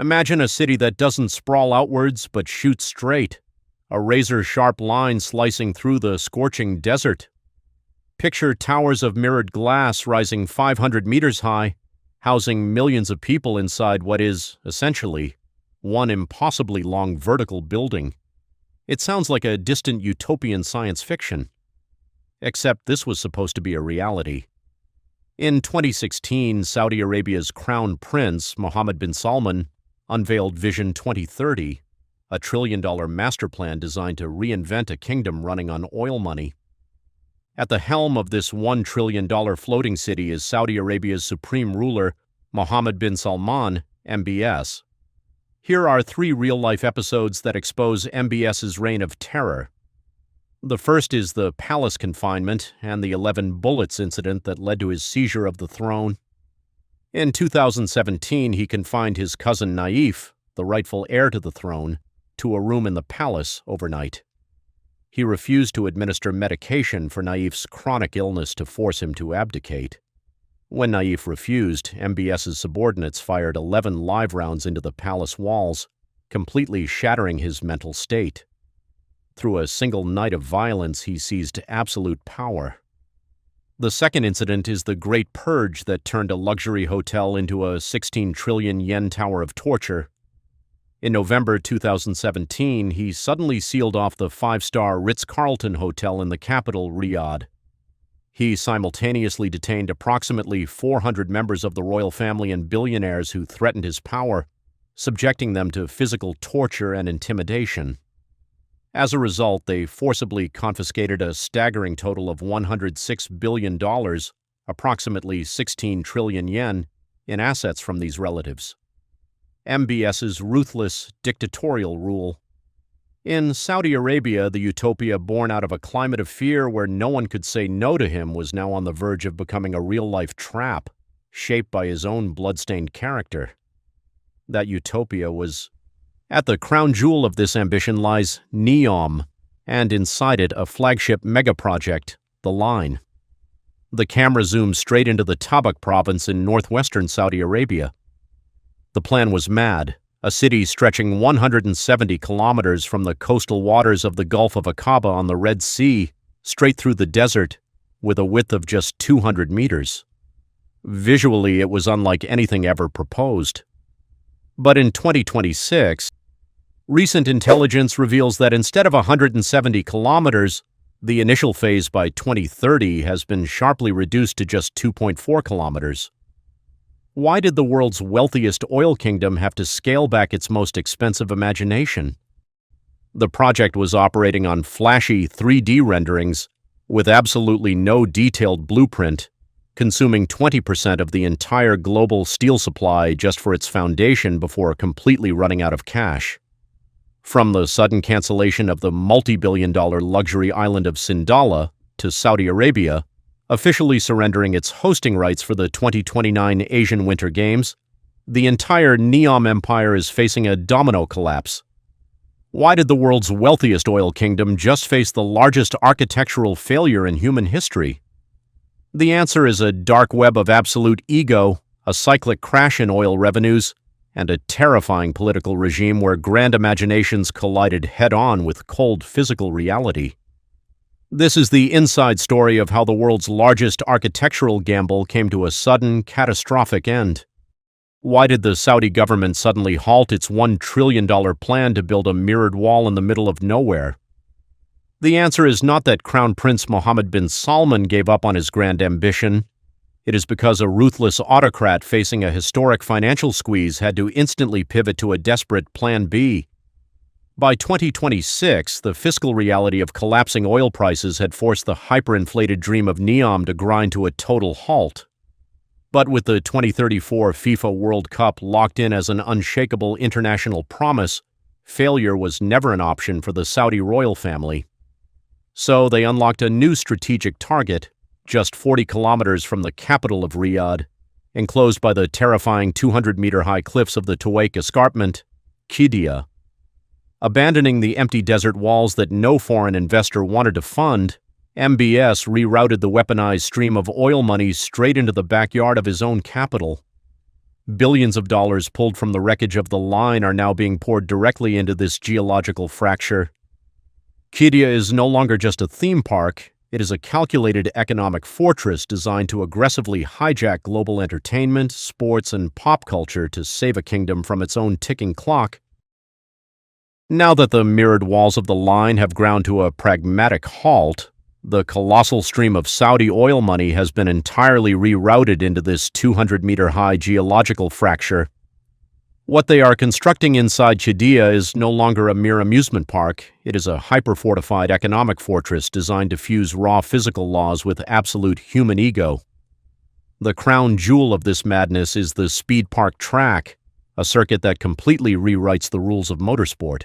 Imagine a city that doesn't sprawl outwards but shoots straight, a razor-sharp line slicing through the scorching desert. Picture towers of mirrored glass rising 500 meters high, housing millions of people inside what is, essentially, one impossibly long vertical building. It sounds like a distant utopian science fiction. Except this was supposed to be a reality. In 2016, Saudi Arabia's Crown Prince, Mohammed bin Salman, unveiled Vision 2030, a trillion-dollar master plan designed to reinvent a kingdom running on oil money. At the helm of this $1 trillion floating city is Saudi Arabia's supreme ruler, Mohammed bin Salman, MBS. Here are 3 real-life episodes that expose MBS's reign of terror. The first is the palace confinement and the 11 bullets incident that led to his seizure of the throne. In 2017, he confined his cousin Naif, the rightful heir to the throne, to a room in the palace overnight. He refused to administer medication for Naif's chronic illness to force him to abdicate. When Naif refused, MBS's subordinates fired 11 live rounds into the palace walls, completely shattering his mental state. Through a single night of violence, he seized absolute power. The second incident is the Great Purge that turned a luxury hotel into a 16 trillion yen tower of torture. In November 2017, he suddenly sealed off the 5-star Ritz-Carlton Hotel in the capital, Riyadh. He simultaneously detained approximately 400 members of the royal family and billionaires who threatened his power, subjecting them to physical torture and intimidation. As a result, they forcibly confiscated a staggering total of $106 billion, approximately 16 trillion yen, in assets from these relatives. MBS's ruthless, dictatorial rule. In Saudi Arabia, the utopia born out of a climate of fear where no one could say no to him was now on the verge of becoming a real-life trap, shaped by his own blood-stained character. That utopia was... At the crown jewel of this ambition lies NEOM, and inside it a flagship megaproject, The Line. The camera zooms straight into the Tuwaiq province in northwestern Saudi Arabia. The plan was mad, a city stretching 170 kilometers from the coastal waters of the Gulf of Aqaba on the Red Sea, straight through the desert, with a width of just 200 meters. Visually, it was unlike anything ever proposed. But in 2026, recent intelligence reveals that instead of 170 kilometers, the initial phase by 2030 has been sharply reduced to just 2.4 kilometers. Why did the world's wealthiest oil kingdom have to scale back its most expensive imagination? The project was operating on flashy 3D renderings with absolutely no detailed blueprint, consuming 20% of the entire global steel supply just for its foundation before completely running out of cash. From the sudden cancellation of the multi-billion-dollar luxury island of Sindala to Saudi Arabia, officially surrendering its hosting rights for the 2029 Asian Winter Games, the entire NEOM empire is facing a domino collapse. Why did the world's wealthiest oil kingdom just face the largest architectural failure in human history? The answer is a dark web of absolute ego, a cyclic crash in oil revenues, and a terrifying political regime where grand imaginations collided head-on with cold physical reality. This is the inside story of how the world's largest architectural gamble came to a sudden, catastrophic end. Why did the Saudi government suddenly halt its $1 trillion plan to build a mirrored wall in the middle of nowhere? The answer is not that Crown Prince Mohammed bin Salman gave up on his grand ambition. It is because a ruthless autocrat facing a historic financial squeeze had to instantly pivot to a desperate Plan B. By 2026, the fiscal reality of collapsing oil prices had forced the hyperinflated dream of NEOM to grind to a total halt. But with the 2034 FIFA World Cup locked in as an unshakable international promise, failure was never an option for the Saudi royal family. So they unlocked a new strategic target, just 40 kilometers from the capital of Riyadh, enclosed by the terrifying 200-meter-high cliffs of the Tuwaiq Escarpment, Qiddiya. Abandoning the empty desert walls that no foreign investor wanted to fund, MBS rerouted the weaponized stream of oil money straight into the backyard of his own capital. Billions of dollars pulled from the wreckage of the line are now being poured directly into this geological fracture. Qiddiya is no longer just a theme park, it is a calculated economic fortress designed to aggressively hijack global entertainment, sports, and pop culture to save a kingdom from its own ticking clock. Now that the mirrored walls of the line have ground to a pragmatic halt, the colossal stream of Saudi oil money has been entirely rerouted into this 200-meter-high geological fracture. What they are constructing inside Qiddiya is no longer a mere amusement park, it is a hyper-fortified economic fortress designed to fuse raw physical laws with absolute human ego. The crown jewel of this madness is the Speed Park track, a circuit that completely rewrites the rules of motorsport.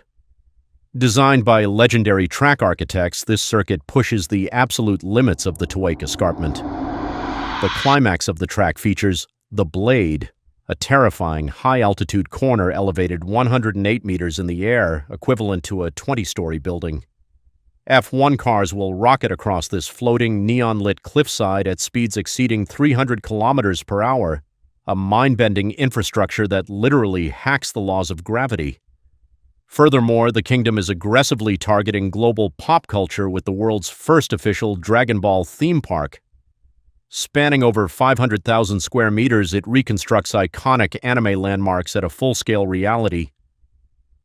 Designed by legendary track architects, this circuit pushes the absolute limits of the Tuwaiq escarpment. The climax of the track features the Blade, a terrifying high-altitude corner elevated 108 meters in the air, equivalent to a 20-story building. F1 cars will rocket across this floating, neon-lit cliffside at speeds exceeding 300 kilometers per hour, a mind-bending infrastructure that literally hacks the laws of gravity. Furthermore, the kingdom is aggressively targeting global pop culture with the world's first official Dragon Ball theme park. Spanning over 500,000 square meters, it reconstructs iconic anime landmarks at a full-scale reality.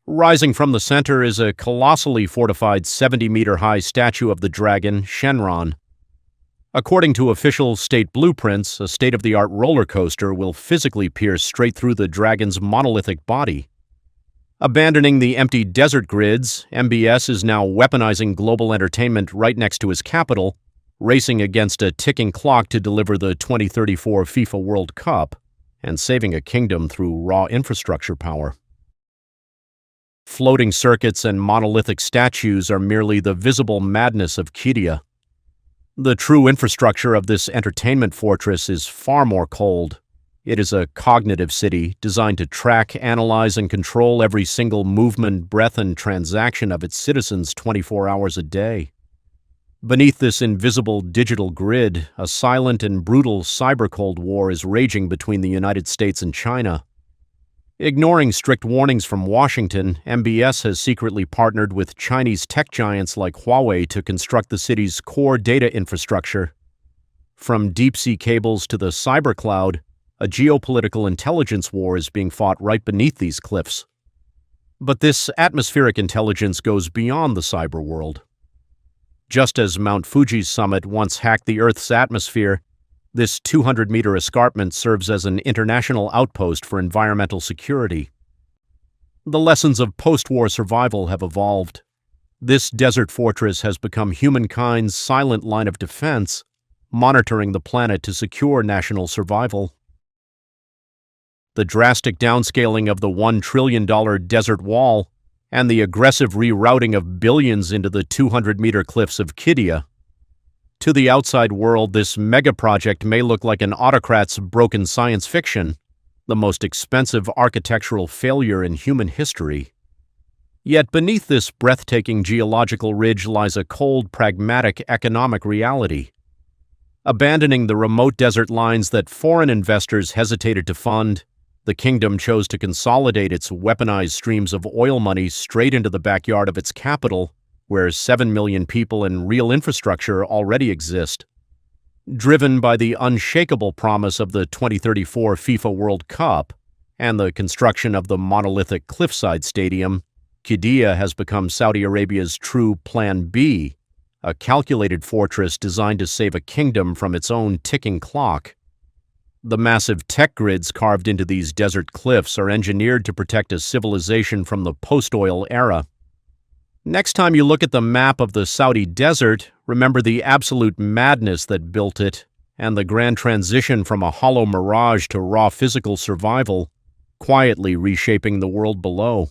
Rising from the center is a colossally fortified 70-meter-high statue of the dragon, Shenron. According to official state blueprints, a state-of-the-art roller coaster will physically pierce straight through the dragon's monolithic body. Abandoning the empty desert grids, MBS is now weaponizing global entertainment right next to his capital, racing against a ticking clock to deliver the 2034 FIFA World Cup, and saving a kingdom through raw infrastructure power. Floating circuits and monolithic statues are merely the visible madness of Qiddiya. The true infrastructure of this entertainment fortress is far more cold. It is a cognitive city designed to track, analyze, and control every single movement, breath, and transaction of its citizens 24 hours a day. Beneath this invisible digital grid, a silent and brutal cyber-Cold War is raging between the United States and China. Ignoring strict warnings from Washington, MBS has secretly partnered with Chinese tech giants like Huawei to construct the city's core data infrastructure. From deep-sea cables to the cyber cloud, a geopolitical intelligence war is being fought right beneath these cliffs. But this atmospheric intelligence goes beyond the cyber world. Just as Mount Fuji's summit once hacked the Earth's atmosphere, this 200-meter escarpment serves as an international outpost for environmental security. The lessons of post-war survival have evolved. This desert fortress has become humankind's silent line of defense, monitoring the planet to secure national survival. The drastic downscaling of the $1 trillion desert wall and the aggressive rerouting of billions into the 200-meter cliffs of Qiddiya. To the outside world, this mega-project may look like an autocrat's broken science fiction, the most expensive architectural failure in human history. Yet beneath this breathtaking geological ridge lies a cold, pragmatic economic reality. Abandoning the remote desert lines that foreign investors hesitated to fund, the kingdom chose to consolidate its weaponized streams of oil money straight into the backyard of its capital, where 7 million people and real infrastructure already exist. Driven by the unshakable promise of the 2034 FIFA World Cup and the construction of the monolithic cliffside stadium, Qiddiya has become Saudi Arabia's true Plan B, a calculated fortress designed to save a kingdom from its own ticking clock. The massive tech grids carved into these desert cliffs are engineered to protect a civilization from the post-oil era. Next time you look at the map of the Saudi desert, remember the absolute madness that built it and the grand transition from a hollow mirage to raw physical survival, quietly reshaping the world below.